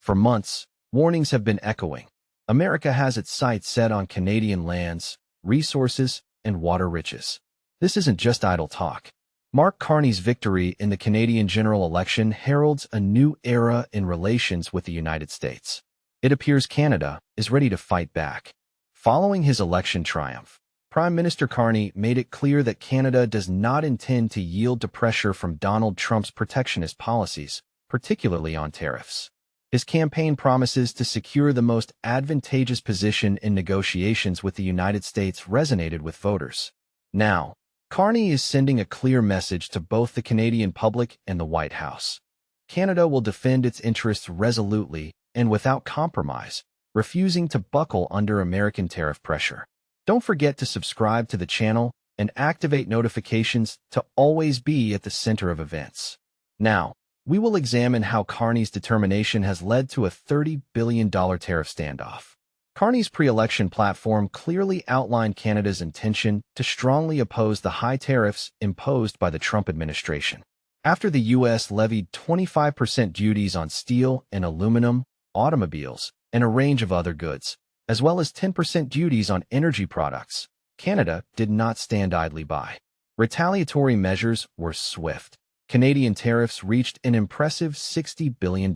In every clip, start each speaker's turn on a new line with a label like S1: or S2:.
S1: For months, warnings have been echoing. America has its sights set on Canadian lands, resources, and water riches. This isn't just idle talk. Mark Carney's victory in the Canadian general election heralds a new era in relations with the United States. It appears Canada is ready to fight back. Following his election triumph, Prime Minister Carney made it clear that Canada does not intend to yield to pressure from Donald Trump's protectionist policies, particularly on tariffs. His campaign promises to secure the most advantageous position in negotiations with the United States resonated with voters. Now, Carney is sending a clear message to both the Canadian public and the White House. Canada will defend its interests resolutely and without compromise, refusing to buckle under American tariff pressure. Don't forget to subscribe to the channel and activate notifications to always be at the center of events. Now, we will examine how Carney's determination has led to a $30 billion tariff standoff. Carney's pre-election platform clearly outlined Canada's intention to strongly oppose the high tariffs imposed by the Trump administration. After the U.S. levied 25% duties on steel and aluminum, automobiles, and a range of other goods, as well as 10% duties on energy products, Canada did not stand idly by. Retaliatory measures were swift. Canadian tariffs reached an impressive $60 billion.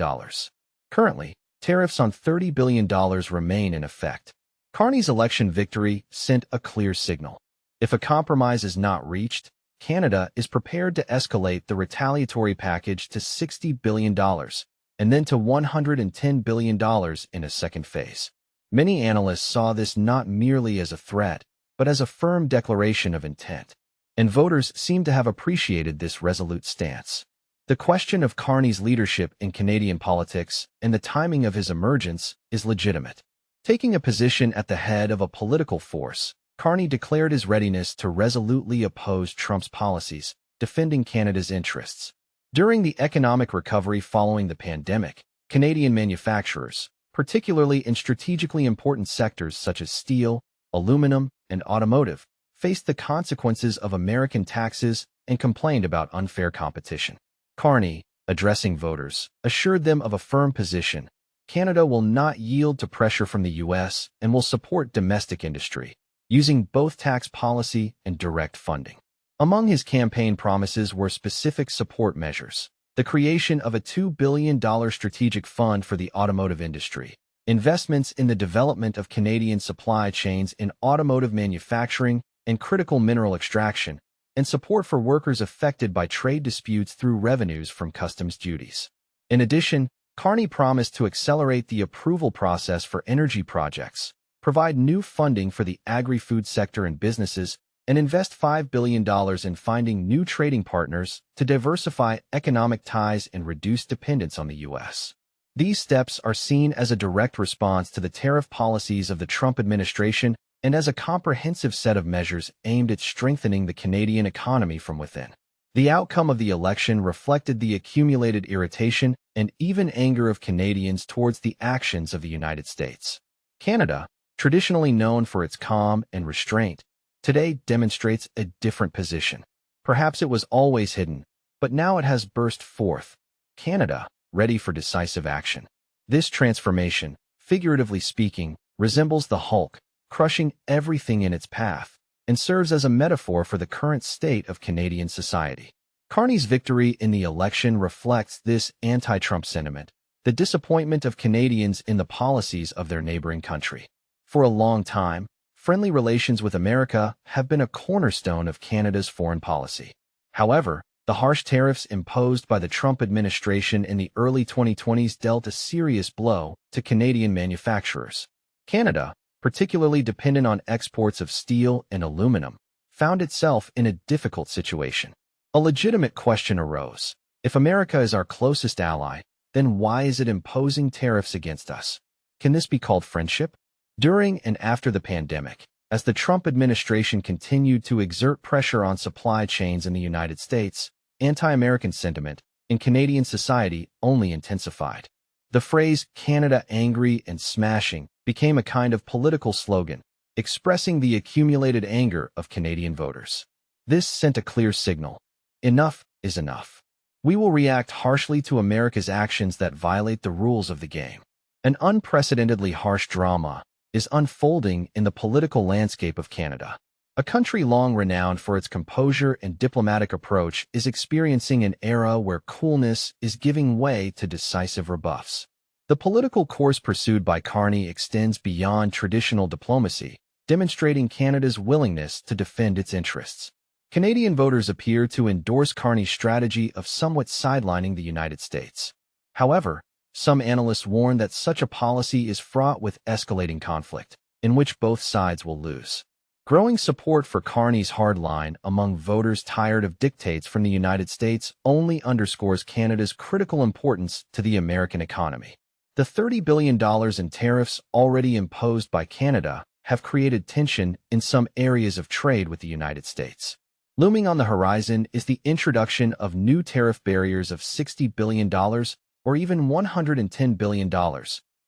S1: Currently, tariffs on $30 billion remain in effect. Carney's election victory sent a clear signal. If a compromise is not reached, Canada is prepared to escalate the retaliatory package to $60 billion and then to $110 billion in a second phase. Many analysts saw this not merely as a threat, but as a firm declaration of intent. And voters seem to have appreciated this resolute stance. The question of Carney's leadership in Canadian politics and the timing of his emergence is legitimate. Taking a position at the head of a political force, Carney declared his readiness to resolutely oppose Trump's policies, defending Canada's interests. During the economic recovery following the pandemic, Canadian manufacturers, particularly in strategically important sectors such as steel, aluminum, and automotive, faced the consequences of American taxes and complained about unfair competition. Carney, addressing voters, assured them of a firm position. Canada will not yield to pressure from the U.S. and will support domestic industry, using both tax policy and direct funding. Among his campaign promises were specific support measures: the creation of a $2 billion strategic fund for the automotive industry, investments in the development of Canadian supply chains in automotive manufacturing and critical mineral extraction, and support for workers affected by trade disputes through revenues from customs duties. In addition, Carney promised to accelerate the approval process for energy projects, provide new funding for the agri-food sector and businesses, and invest $5 billion in finding new trading partners to diversify economic ties and reduce dependence on the U.S. These steps are seen as a direct response to the tariff policies of the Trump administration and as a comprehensive set of measures aimed at strengthening the Canadian economy from within. The outcome of the election reflected the accumulated irritation and even anger of Canadians towards the actions of the United States. Canada, traditionally known for its calm and restraint, today demonstrates a different position. Perhaps it was always hidden, but now it has burst forth. Canada, ready for decisive action. This transformation, figuratively speaking, resembles the Hulk, crushing everything in its path, and serves as a metaphor for the current state of Canadian society. Carney's victory in the election reflects this anti-Trump sentiment, the disappointment of Canadians in the policies of their neighboring country. For a long time, friendly relations with America have been a cornerstone of Canada's foreign policy. However, the harsh tariffs imposed by the Trump administration in the early 2020s dealt a serious blow to Canadian manufacturers. Canada, particularly dependent on exports of steel and aluminum, found itself in a difficult situation. A legitimate question arose. If America is our closest ally, then why is it imposing tariffs against us? Can this be called friendship? During and after the pandemic, as the Trump administration continued to exert pressure on supply chains in the United States, anti-American sentiment in Canadian society only intensified. The phrase "Canada angry and smashing" became a kind of political slogan, expressing the accumulated anger of Canadian voters. This sent a clear signal: enough is enough. We will react harshly to America's actions that violate the rules of the game. An unprecedentedly harsh drama is unfolding in the political landscape of Canada. A country long renowned for its composure and diplomatic approach is experiencing an era where coolness is giving way to decisive rebuffs. The political course pursued by Carney extends beyond traditional diplomacy, demonstrating Canada's willingness to defend its interests. Canadian voters appear to endorse Carney's strategy of somewhat sidelining the United States. However, some analysts warn that such a policy is fraught with escalating conflict, in which both sides will lose. Growing support for Carney's hard line among voters tired of dictates from the United States only underscores Canada's critical importance to the American economy. The $30 billion in tariffs already imposed by Canada have created tension in some areas of trade with the United States. Looming on the horizon is the introduction of new tariff barriers of $60 billion or even $110 billion,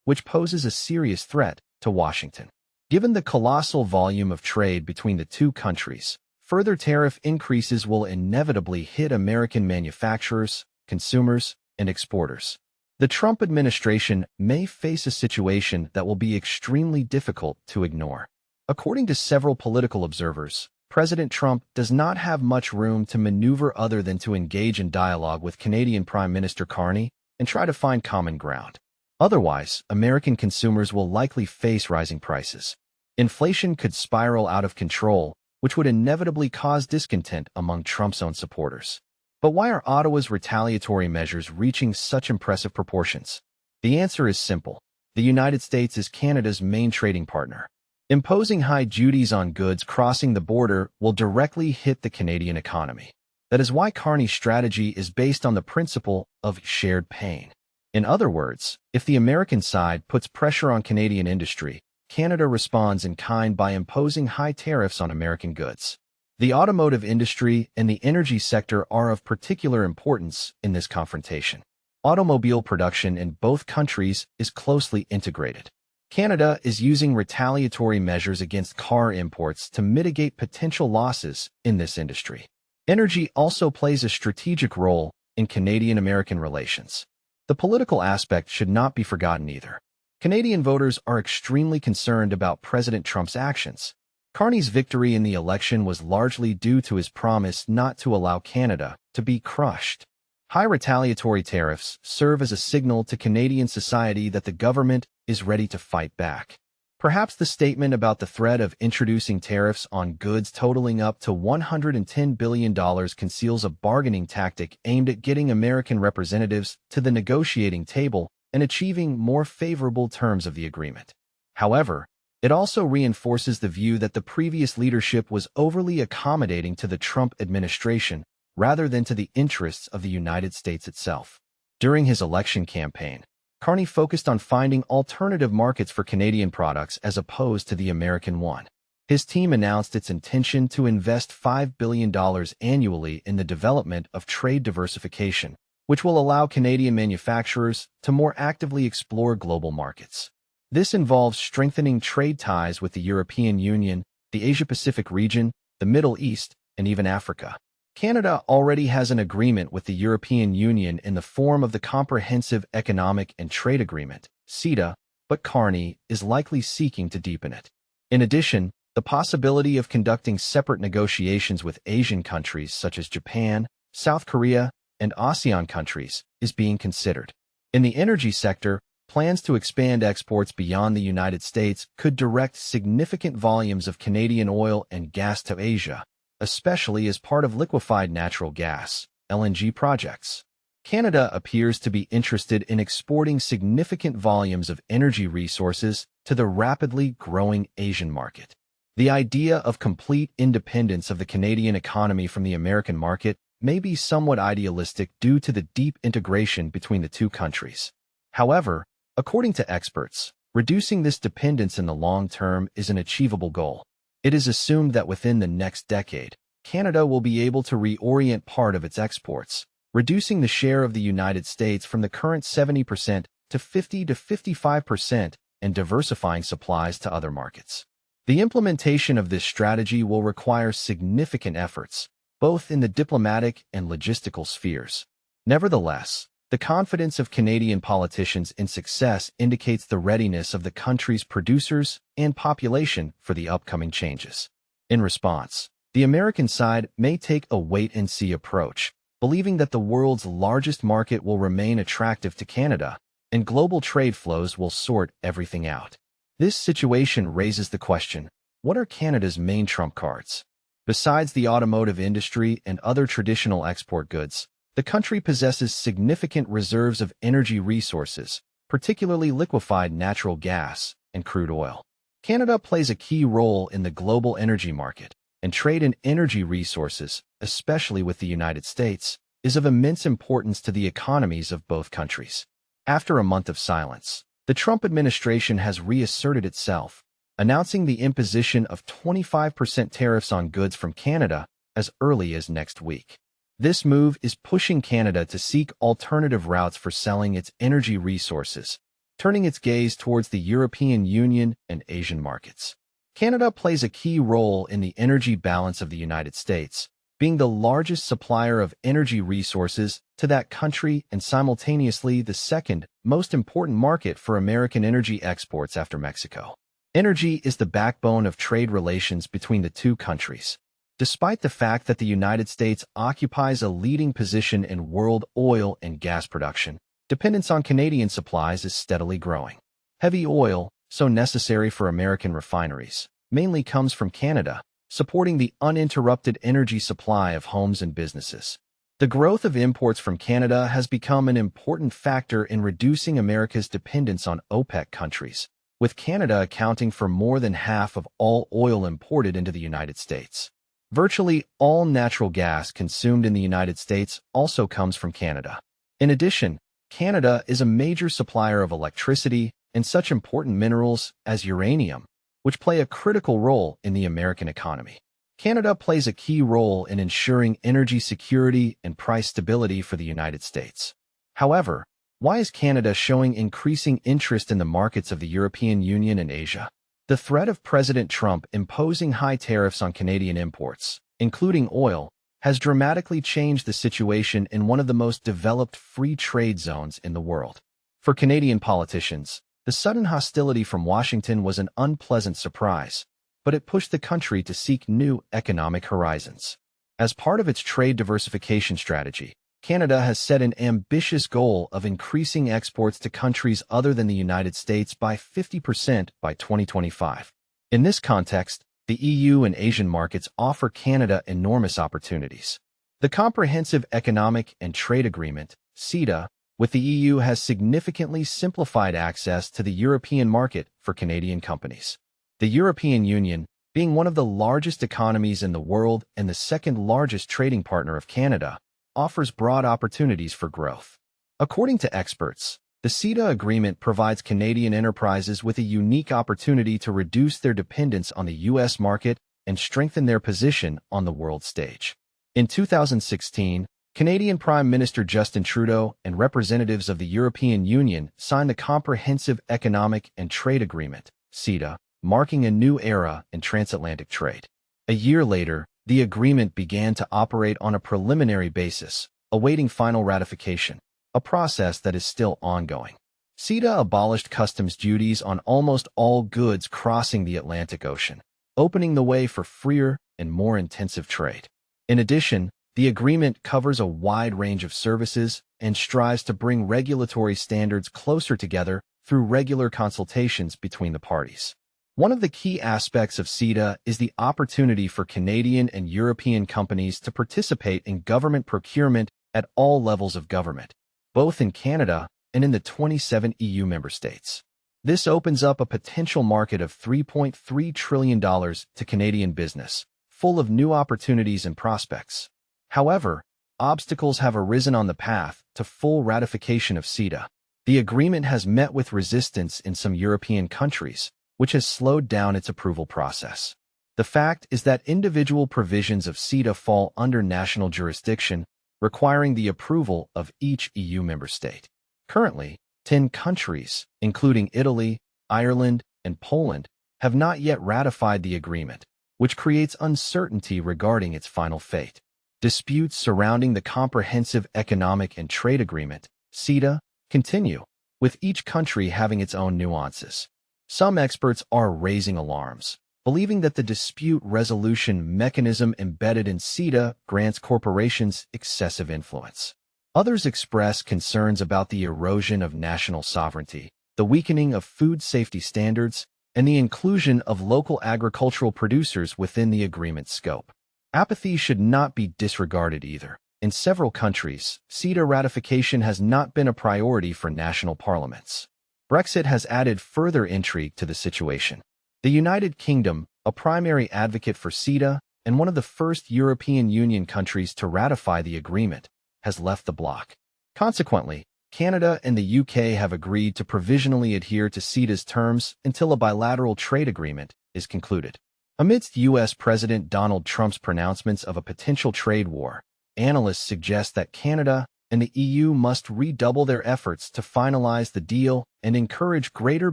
S1: which poses a serious threat to Washington. Given the colossal volume of trade between the two countries, further tariff increases will inevitably hit American manufacturers, consumers, and exporters. The Trump administration may face a situation that will be extremely difficult to ignore. According to several political observers, President Trump does not have much room to maneuver other than to engage in dialogue with Canadian Prime Minister Carney and try to find common ground. Otherwise, American consumers will likely face rising prices. Inflation could spiral out of control, which would inevitably cause discontent among Trump's own supporters. But why are Ottawa's retaliatory measures reaching such impressive proportions? The answer is simple. The United States is Canada's main trading partner. Imposing high duties on goods crossing the border will directly hit the Canadian economy. That is why Carney's strategy is based on the principle of shared pain. In other words, if the American side puts pressure on Canadian industry, Canada responds in kind by imposing high tariffs on American goods. The automotive industry and the energy sector are of particular importance in this confrontation. Automobile production in both countries is closely integrated. Canada is using retaliatory measures against car imports to mitigate potential losses in this industry. Energy also plays a strategic role in Canadian-American relations. The political aspect should not be forgotten either. Canadian voters are extremely concerned about President Trump's actions. Carney's victory in the election was largely due to his promise not to allow Canada to be crushed. High retaliatory tariffs serve as a signal to Canadian society that the government is ready to fight back. Perhaps the statement about the threat of introducing tariffs on goods totaling up to $110 billion conceals a bargaining tactic aimed at getting American representatives to the negotiating table and achieving more favorable terms of the agreement. However, it also reinforces the view that the previous leadership was overly accommodating to the Trump administration rather than to the interests of the United States itself. During his election campaign, Carney focused on finding alternative markets for Canadian products as opposed to the American one. His team announced its intention to invest $5 billion annually in the development of trade diversification, which will allow Canadian manufacturers to more actively explore global markets. This involves strengthening trade ties with the European Union, the Asia-Pacific region, the Middle East, and even Africa. Canada already has an agreement with the European Union in the form of the Comprehensive Economic and Trade Agreement, CETA, but Carney is likely seeking to deepen it. In addition, the possibility of conducting separate negotiations with Asian countries such as Japan, South Korea, and ASEAN countries is being considered. In the energy sector, plans to expand exports beyond the United States could direct significant volumes of Canadian oil and gas to Asia, especially as part of liquefied natural gas, LNG projects. Canada appears to be interested in exporting significant volumes of energy resources to the rapidly growing Asian market. The idea of complete independence of the Canadian economy from the American market may be somewhat idealistic due to the deep integration between the two countries. However, according to experts, reducing this dependence in the long term is an achievable goal. It is assumed that within the next decade, Canada will be able to reorient part of its exports, reducing the share of the United States from the current 70% to 50 to 55% and diversifying supplies to other markets. The implementation of this strategy will require significant efforts, both in the diplomatic and logistical spheres. Nevertheless, the confidence of Canadian politicians in success indicates the readiness of the country's producers and population for the upcoming changes. In response, the American side may take a wait-and-see approach, believing that the world's largest market will remain attractive to Canada, and global trade flows will sort everything out. This situation raises the question, what are Canada's main trump cards? Besides the automotive industry and other traditional export goods, the country possesses significant reserves of energy resources, particularly liquefied natural gas and crude oil. Canada plays a key role in the global energy market, and trade in energy resources, especially with the United States, is of immense importance to the economies of both countries. After a month of silence, the Trump administration has reasserted itself, announcing the imposition of 25% tariffs on goods from Canada as early as next week. This move is pushing Canada to seek alternative routes for selling its energy resources, turning its gaze towards the European Union and Asian markets. Canada plays a key role in the energy balance of the United States, being the largest supplier of energy resources to that country and simultaneously the second most important market for American energy exports after Mexico. Energy is the backbone of trade relations between the two countries. Despite the fact that the United States occupies a leading position in world oil and gas production, dependence on Canadian supplies is steadily growing. Heavy oil, so necessary for American refineries, mainly comes from Canada, supporting the uninterrupted energy supply of homes and businesses. The growth of imports from Canada has become an important factor in reducing America's dependence on OPEC countries, with Canada accounting for more than half of all oil imported into the United States. Virtually all natural gas consumed in the United States also comes from Canada. In addition, Canada is a major supplier of electricity and such important minerals as uranium, which play a critical role in the American economy. Canada plays a key role in ensuring energy security and price stability for the United States. However, why is Canada showing increasing interest in the markets of the European Union and Asia? The threat of President Trump imposing high tariffs on Canadian imports, including oil, has dramatically changed the situation in one of the most developed free trade zones in the world. For Canadian politicians, the sudden hostility from Washington was an unpleasant surprise, but it pushed the country to seek new economic horizons. As part of its trade diversification strategy, Canada has set an ambitious goal of increasing exports to countries other than the United States by 50% by 2025. In this context, the EU and Asian markets offer Canada enormous opportunities. The Comprehensive Economic and Trade Agreement, CETA, with the EU has significantly simplified access to the European market for Canadian companies. The European Union, being one of the largest economies in the world and the second largest trading partner of Canada, offers broad opportunities for growth. According to experts, the CETA agreement provides Canadian enterprises with a unique opportunity to reduce their dependence on the U.S. market and strengthen their position on the world stage. In 2016, Canadian Prime Minister Justin Trudeau and representatives of the European Union signed the Comprehensive Economic and Trade Agreement, CETA, marking a new era in transatlantic trade. A year later, the agreement began to operate on a preliminary basis, awaiting final ratification, a process that is still ongoing. CETA abolished customs duties on almost all goods crossing the Atlantic Ocean, opening the way for freer and more intensive trade. In addition, the agreement covers a wide range of services and strives to bring regulatory standards closer together through regular consultations between the parties. One of the key aspects of CETA is the opportunity for Canadian and European companies to participate in government procurement at all levels of government, both in Canada and in the 27 EU member states. This opens up a potential market of $3.3 trillion to Canadian business, full of new opportunities and prospects. However, obstacles have arisen on the path to full ratification of CETA. The agreement has met with resistance in some European countries, which has slowed down its approval process. The fact is that individual provisions of CETA fall under national jurisdiction, requiring the approval of each EU member state. Currently, 10 countries, including Italy, Ireland, and Poland, have not yet ratified the agreement, which creates uncertainty regarding its final fate. Disputes surrounding the Comprehensive Economic and Trade Agreement, CETA, continue, with each country having its own nuances. Some experts are raising alarms, believing that the dispute resolution mechanism embedded in CETA grants corporations excessive influence. Others express concerns about the erosion of national sovereignty, the weakening of food safety standards, and the inclusion of local agricultural producers within the agreement's scope. Apathy should not be disregarded either. In several countries, CETA ratification has not been a priority for national parliaments. Brexit has added further intrigue to the situation. The United Kingdom, a primary advocate for CETA and one of the first European Union countries to ratify the agreement, has left the bloc. Consequently, Canada and the UK have agreed to provisionally adhere to CETA's terms until a bilateral trade agreement is concluded. Amidst U.S. President Donald Trump's pronouncements of a potential trade war, analysts suggest that Canada and the EU must redouble their efforts to finalize the deal and encourage greater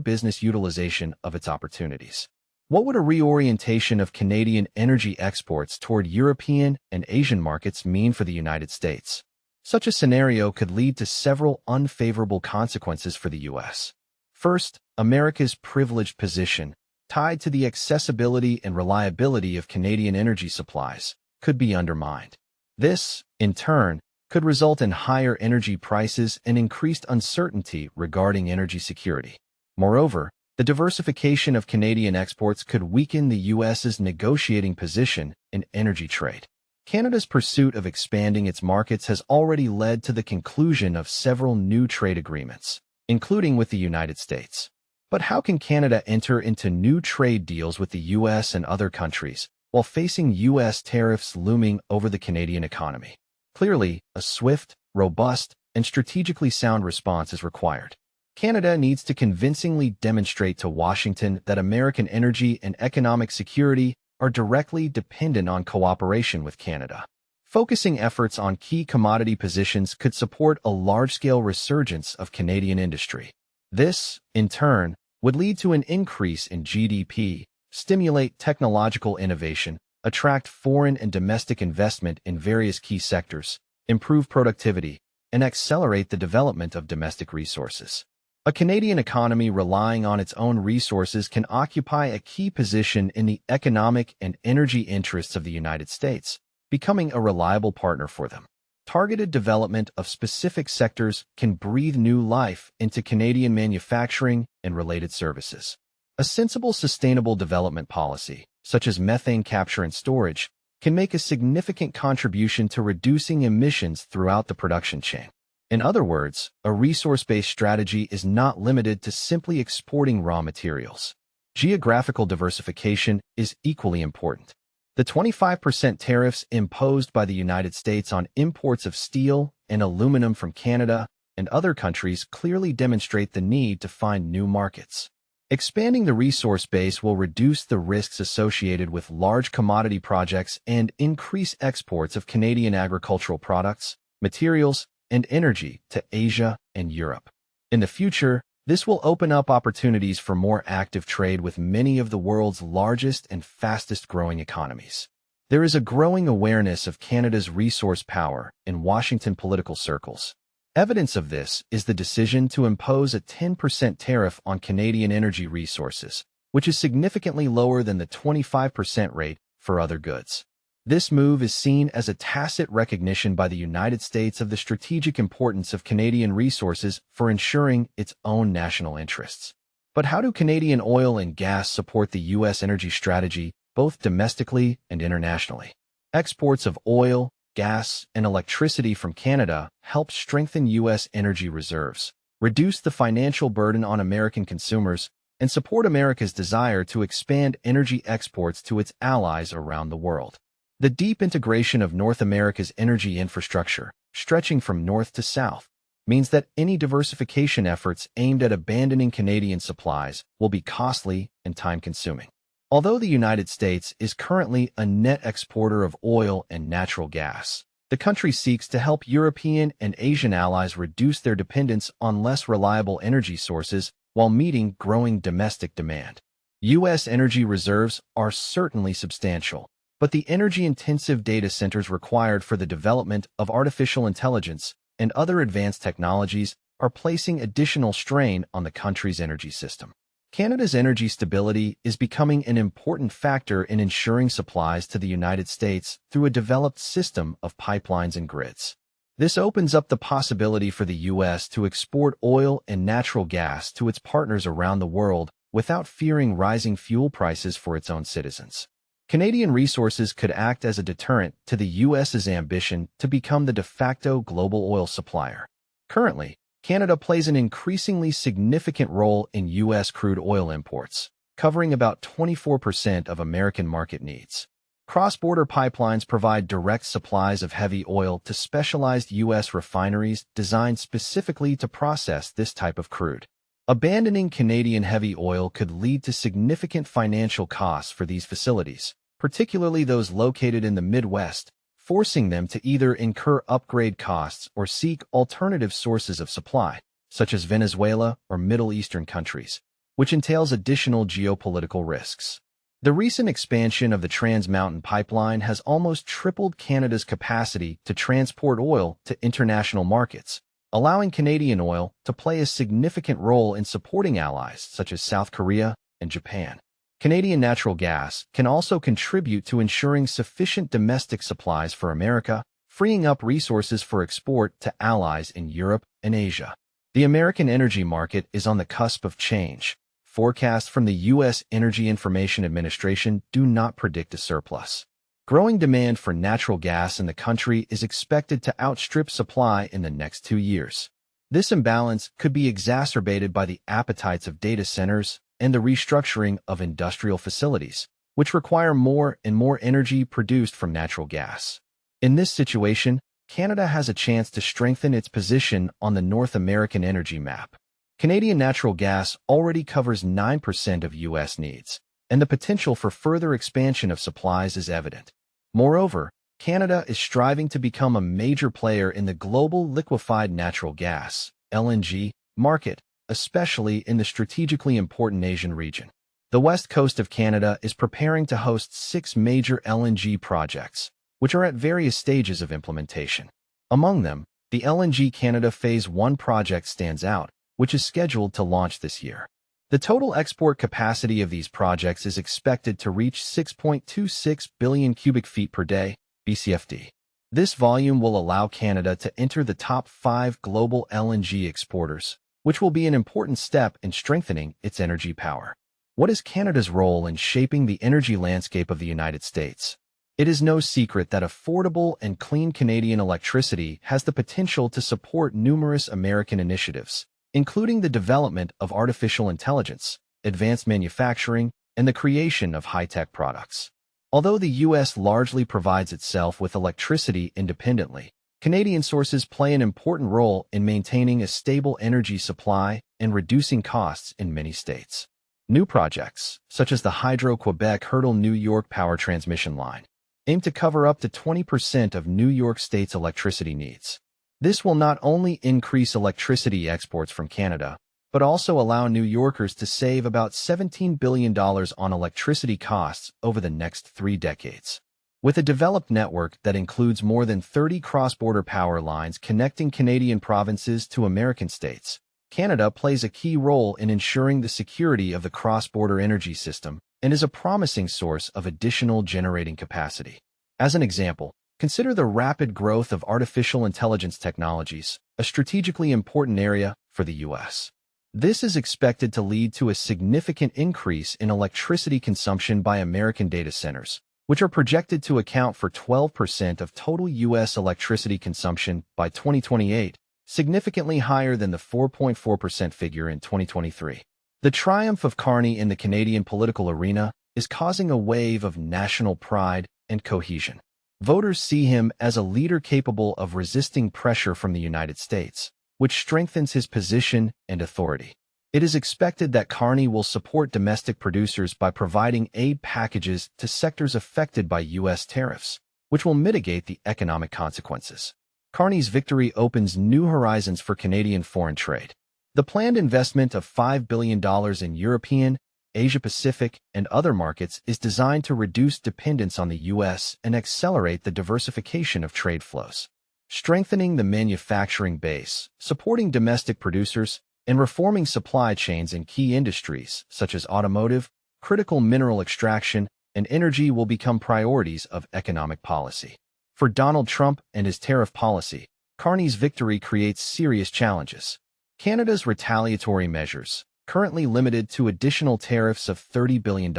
S1: business utilization of its opportunities. What would a reorientation of Canadian energy exports toward European and Asian markets mean for the United States? Such a scenario could lead to several unfavorable consequences for the U.S. First, America's privileged position, tied to the accessibility and reliability of Canadian energy supplies, could be undermined. This, in turn, could result in higher energy prices and increased uncertainty regarding energy security. Moreover, the diversification of Canadian exports could weaken the U.S.'s negotiating position in energy trade. Canada's pursuit of expanding its markets has already led to the conclusion of several new trade agreements, including with the United States. But how can Canada enter into new trade deals with the U.S. and other countries while facing U.S. tariffs looming over the Canadian economy? Clearly, a swift, robust, and strategically sound response is required. Canada needs to convincingly demonstrate to Washington that American energy and economic security are directly dependent on cooperation with Canada. Focusing efforts on key commodity positions could support a large-scale resurgence of Canadian industry. This, in turn, would lead to an increase in GDP, stimulate technological innovation, attract foreign and domestic investment in various key sectors, improve productivity, and accelerate the development of domestic resources. A Canadian economy relying on its own resources can occupy a key position in the economic and energy interests of the United States, becoming a reliable partner for them. Targeted development of specific sectors can breathe new life into Canadian manufacturing and related services. A sensible sustainable development policy, such as methane capture and storage, can make a significant contribution to reducing emissions throughout the production chain. In other words, a resource-based strategy is not limited to simply exporting raw materials. Geographical diversification is equally important. The 25% tariffs imposed by the United States on imports of steel and aluminum from Canada and other countries clearly demonstrate the need to find new markets. Expanding the resource base will reduce the risks associated with large commodity projects and increase exports of Canadian agricultural products, materials, and energy to Asia and Europe. In the future, this will open up opportunities for more active trade with many of the world's largest and fastest-growing economies. There is a growing awareness of Canada's resource power in Washington political circles. Evidence of this is the decision to impose a 10% tariff on Canadian energy resources, which is significantly lower than the 25% rate for other goods. This move is seen as a tacit recognition by the United States of the strategic importance of Canadian resources for ensuring its own national interests. But how do Canadian oil and gas support the U.S. energy strategy, both domestically and internationally? Exports of oil, gas, and electricity from Canada help strengthen U.S. energy reserves, reduce the financial burden on American consumers, and support America's desire to expand energy exports to its allies around the world. The deep integration of North America's energy infrastructure, stretching from north to south, means that any diversification efforts aimed at abandoning Canadian supplies will be costly and time-consuming. Although the United States is currently a net exporter of oil and natural gas, the country seeks to help European and Asian allies reduce their dependence on less reliable energy sources while meeting growing domestic demand. U.S. energy reserves are certainly substantial, but the energy-intensive data centers required for the development of artificial intelligence and other advanced technologies are placing additional strain on the country's energy system. Canada's energy stability is becoming an important factor in ensuring supplies to the United States through a developed system of pipelines and grids. This opens up the possibility for the U.S. to export oil and natural gas to its partners around the world without fearing rising fuel prices for its own citizens. Canadian resources could act as a deterrent to the U.S.'s ambition to become the de facto global oil supplier. Currently, Canada plays an increasingly significant role in U.S. crude oil imports, covering about 24% of American market needs. Cross-border pipelines provide direct supplies of heavy oil to specialized U.S. refineries designed specifically to process this type of crude. Abandoning Canadian heavy oil could lead to significant financial costs for these facilities, particularly those located in the Midwest, forcing them to either incur upgrade costs or seek alternative sources of supply, such as Venezuela or Middle Eastern countries, which entails additional geopolitical risks. The recent expansion of the Trans Mountain Pipeline has almost tripled Canada's capacity to transport oil to international markets, allowing Canadian oil to play a significant role in supporting allies such as South Korea and Japan. Canadian natural gas can also contribute to ensuring sufficient domestic supplies for America, freeing up resources for export to allies in Europe and Asia. The American energy market is on the cusp of change. Forecasts from the U.S. Energy Information Administration do not predict a surplus. Growing demand for natural gas in the country is expected to outstrip supply in the next 2 years. This imbalance could be exacerbated by the appetites of data centers and the restructuring of industrial facilities, which require more and more energy produced from natural gas. In this situation, Canada has a chance to strengthen its position on the North American energy map. Canadian natural gas already covers 9% of U.S. needs, and the potential for further expansion of supplies is evident. Moreover, Canada is striving to become a major player in the global liquefied natural gas (LNG) market, especially in the strategically important Asian region. The west coast of Canada is preparing to host 6 major LNG projects, which are at various stages of implementation. Among them, the LNG Canada Phase 1 project stands out, which is scheduled to launch this year. The total export capacity of these projects is expected to reach 6.26 billion cubic feet per day, BCFD. This volume will allow Canada to enter the top 5 global LNG exporters, which will be an important step in strengthening its energy power. What is Canada's role in shaping the energy landscape of the United States? It is no secret that affordable and clean Canadian electricity has the potential to support numerous American initiatives, including the development of artificial intelligence, advanced manufacturing, and the creation of high-tech products. Although the U.S. largely provides itself with electricity independently, Canadian sources play an important role in maintaining a stable energy supply and reducing costs in many states. New projects, such as the Hydro-Quebec-Hertel-New York power transmission line, aim to cover up to 20% of New York State's electricity needs. This will not only increase electricity exports from Canada, but also allow New Yorkers to save about $17 billion on electricity costs over the next 3 decades. With a developed network that includes more than 30 cross-border power lines connecting Canadian provinces to American states, Canada plays a key role in ensuring the security of the cross-border energy system and is a promising source of additional generating capacity. As an example, consider the rapid growth of artificial intelligence technologies, a strategically important area for the U.S. This is expected to lead to a significant increase in electricity consumption by American data centers, which are projected to account for 12% of total U.S. electricity consumption by 2028, significantly higher than the 4.4% figure in 2023. The triumph of Carney in the Canadian political arena is causing a wave of national pride and cohesion. Voters see him as a leader capable of resisting pressure from the United States, which strengthens his position and authority. It is expected that Carney will support domestic producers by providing aid packages to sectors affected by U.S. tariffs, which will mitigate the economic consequences. Carney's victory opens new horizons for Canadian foreign trade. The planned investment of $5 billion in European Asia-Pacific, and other markets is designed to reduce dependence on the U.S. and accelerate the diversification of trade flows. Strengthening the manufacturing base, supporting domestic producers, and reforming supply chains in key industries such as automotive, critical mineral extraction, and energy will become priorities of economic policy. For Donald Trump and his tariff policy, Carney's victory creates serious challenges. Canada's retaliatory measures, currently limited to additional tariffs of $30 billion,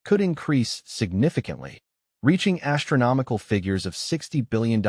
S1: could increase significantly, reaching astronomical figures of $60 billion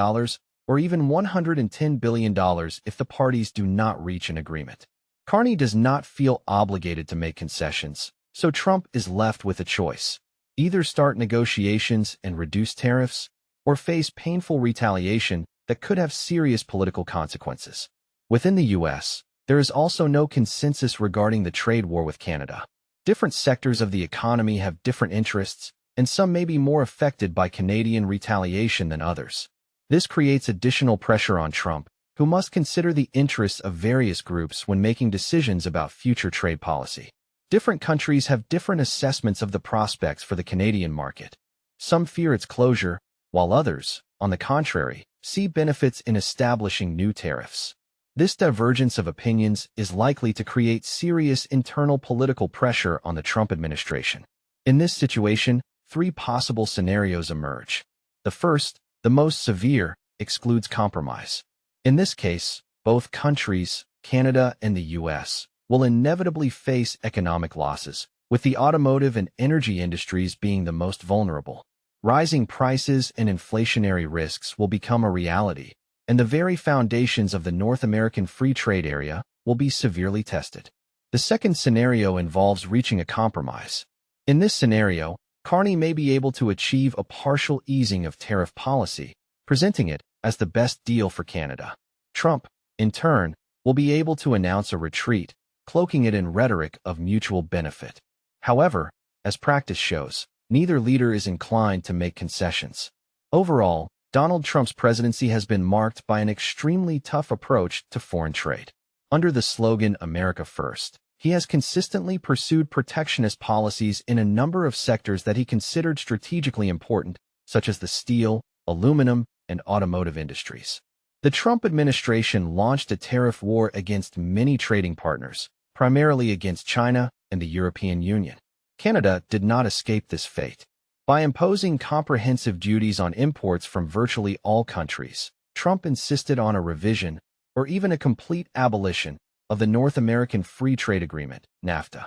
S1: or even $110 billion if the parties do not reach an agreement. Carney does not feel obligated to make concessions, so Trump is left with a choice: either start negotiations and reduce tariffs, or face painful retaliation that could have serious political consequences. Within the U.S., there is also no consensus regarding the trade war with Canada. Different sectors of the economy have different interests, and some may be more affected by Canadian retaliation than others. This creates additional pressure on Trump, who must consider the interests of various groups when making decisions about future trade policy. Different countries have different assessments of the prospects for the Canadian market. Some fear its closure, while others, on the contrary, see benefits in establishing new tariffs. This divergence of opinions is likely to create serious internal political pressure on the Trump administration. In this situation, three possible scenarios emerge. The first, the most severe, excludes compromise. In this case, both countries, Canada and the U.S., will inevitably face economic losses, with the automotive and energy industries being the most vulnerable. Rising prices and inflationary risks will become a reality, and the very foundations of the North American Free Trade Area will be severely tested. The second scenario involves reaching a compromise. In this scenario, Carney may be able to achieve a partial easing of tariff policy, presenting it as the best deal for Canada. Trump, in turn, will be able to announce a retreat, cloaking it in rhetoric of mutual benefit. However, as practice shows, neither leader is inclined to make concessions. Overall, Donald Trump's presidency has been marked by an extremely tough approach to foreign trade. Under the slogan "America First," he has consistently pursued protectionist policies in a number of sectors that he considered strategically important, such as the steel, aluminum, and automotive industries. The Trump administration launched a tariff war against many trading partners, primarily against China and the European Union. Canada did not escape this fate. By imposing comprehensive duties on imports from virtually all countries, Trump insisted on a revision, or even a complete abolition, of the North American Free Trade Agreement, NAFTA.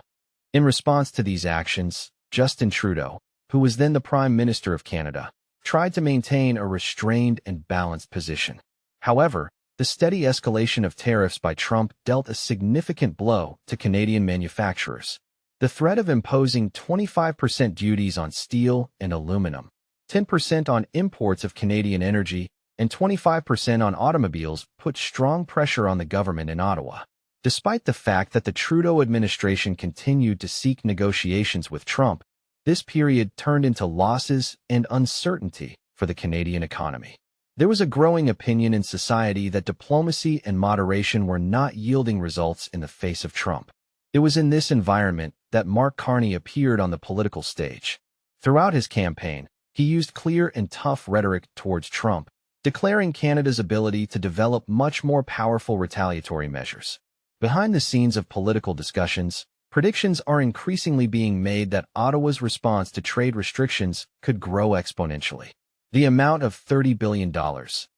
S1: In response to these actions, Justin Trudeau, who was then the Prime Minister of Canada, tried to maintain a restrained and balanced position. However, the steady escalation of tariffs by Trump dealt a significant blow to Canadian manufacturers. The threat of imposing 25% duties on steel and aluminum, 10% on imports of Canadian energy, and 25% on automobiles put strong pressure on the government in Ottawa. Despite the fact that the Trudeau administration continued to seek negotiations with Trump, this period turned into losses and uncertainty for the Canadian economy. There was a growing opinion in society that diplomacy and moderation were not yielding results in the face of Trump. It was in this environment that Mark Carney appeared on the political stage. Throughout his campaign, he used clear and tough rhetoric towards Trump, declaring Canada's ability to develop much more powerful retaliatory measures. Behind the scenes of political discussions, predictions are increasingly being made that Ottawa's response to trade restrictions could grow exponentially. The amount of $30 billion,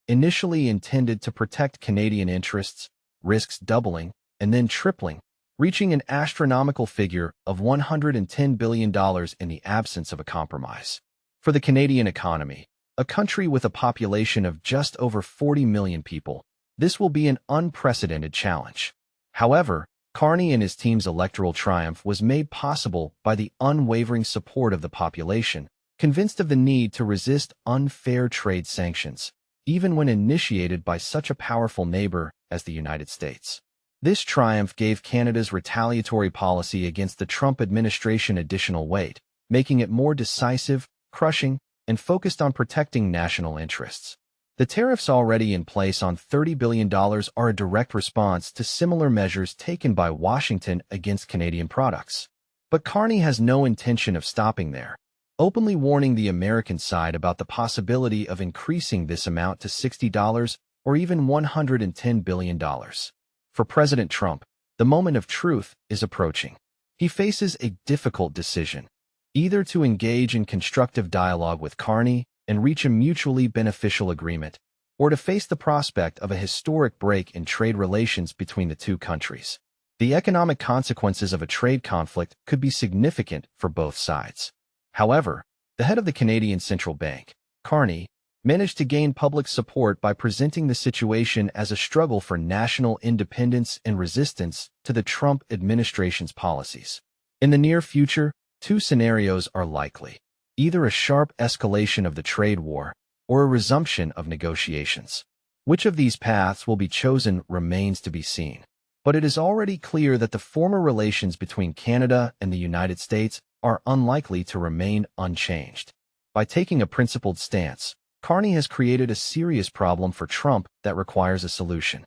S1: initially intended to protect Canadian interests, risks doubling and then tripling, reaching an astronomical figure of $110 billion in the absence of a compromise. For the Canadian economy, a country with a population of just over 40 million people, this will be an unprecedented challenge. However, Carney and his team's electoral triumph was made possible by the unwavering support of the population, convinced of the need to resist unfair trade sanctions, even when initiated by such a powerful neighbor as the United States. This triumph gave Canada's retaliatory policy against the Trump administration additional weight, making it more decisive, crushing, and focused on protecting national interests. The tariffs already in place on $30 billion are a direct response to similar measures taken by Washington against Canadian products. But Carney has no intention of stopping there, openly warning the American side about the possibility of increasing this amount to $60 or even $110 billion. For President Trump, the moment of truth is approaching. He faces a difficult decision, either to engage in constructive dialogue with Carney and reach a mutually beneficial agreement, or to face the prospect of a historic break in trade relations between the two countries. The economic consequences of a trade conflict could be significant for both sides. However, the head of the Canadian Central Bank, Carney, managed to gain public support by presenting the situation as a struggle for national independence and resistance to the Trump administration's policies. In the near future, two scenarios are likely: either a sharp escalation of the trade war or a resumption of negotiations. Which of these paths will be chosen remains to be seen. But it is already clear that the former relations between Canada and the United States are unlikely to remain unchanged. By taking a principled stance, Carney has created a serious problem for Trump that requires a solution.